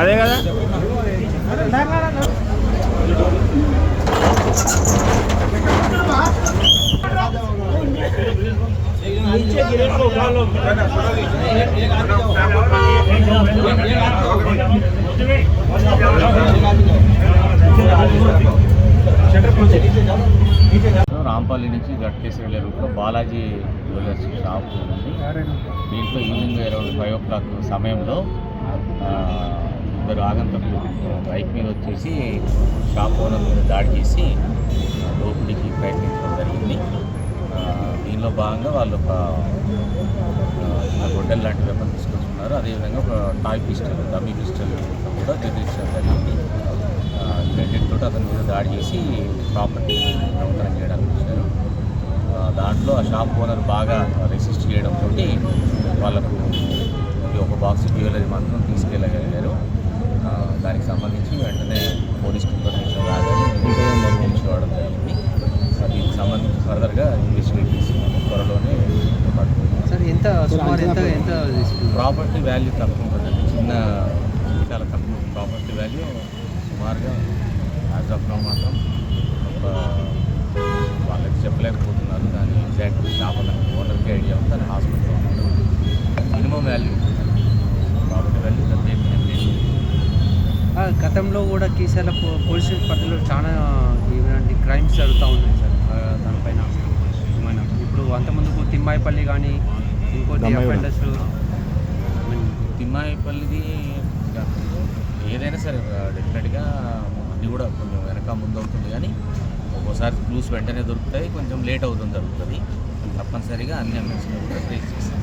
అదే కదా రాంపల్లి నుంచి గట్కేసి వెళ్ళే రూట్లో బాలాజీ జ్యువెలర్స్ షాప్ ఉంది. దీంట్లో ఈవినింగ్ అరౌండ్ 5 o'clock సమయంలో ఇద్దరు ఆగంతకులు బైక్ మీద వచ్చేసి షాప్ ఓనర్ మీద దాడి చేసి దోపిడీకి ప్రయత్నించడం జరిగింది. దీనిలో భాగంగా వాళ్ళు ఒక గొడ్డల్ లాంటి వెపన్ తీసుకొచ్చుకున్నారు. అదేవిధంగా ఒక టాయ్ పిస్టల్, డమ్మీ పిస్టల్ కూడా బెదిరించడం జరిగింది. ఈ రెండింటితో అతని మీద దాడి చేసి ప్రాపర్టీ దొంగతనం చేయడానికి వచ్చారు. దాంట్లో ఆ షాప్ ఓనర్ బాగా రెసిస్ట్ చేయడంతో వాళ్ళకు ఒక బాక్స్ జ్యువెలరీ మాత్రం తీసుకెళ్ళగలిగారు. దానికి సంబంధించి వెంటనే పోలీస్ ఇన్ఫర్మేషన్ రాగానే నిర్వహించడం జరిగింది. దీనికి సంబంధించి ఫర్దర్గా ఇన్వెస్టిగేట్ చేసి త్వరలోనే సార్ ఎంత ప్రాపర్టీ వాల్యూ తక్కువ ఉంటుందండి. చాలా తక్కువ ప్రాపర్టీ వాల్యూ సుమారుగా యాజ్ ఆఫ్ నౌ మాత్రం వాళ్ళకి చెప్పలేకపోతున్నారు. దాని ఎగ్జాక్ట్ షాప్ ఓనర్కి ఐడియా ఉంది. దాని హాస్పిటల్లో ఉన్నారు. మినిమం వాల్యూ ప్రాపర్టీ వాల్యూ గతంలో కూడా కీసర పోలీస్ పరిధిలో చాలా ఇలాంటి క్రైమ్స్ జరుగుతూ ఉన్నాయి సార్. దానిపైన ఏమైనా ఇప్పుడు అంతకుముందుకు తిమ్మాయిపల్లి కానీ ఇంకోటి అఫెండర్స్ తిమ్మాయిపల్లిది ఏదైనా సరే డెఫినెట్గా అది కూడా కొంచెం వెనక ముందు అవుతుంది. కానీ ఒక్కోసారి క్లూస్ వెంటనే దొరుకుతాయి, కొంచెం లేట్ అవుతుంది జరుగుతుంది. తప్పనిసరిగా అన్ని అమ్యూనిటీని కూడా ట్రేస్ చేస్తాం.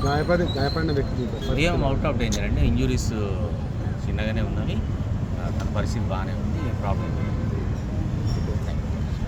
గాయపడిన వ్యక్తి ఏం అవుట్ ఆఫ్ డేంజర్ అండి. ఇంజురీస్ చిన్నగానే ఉన్నవి. తన పరిస్థితి బాగానే ఉంది. ప్రాబ్లం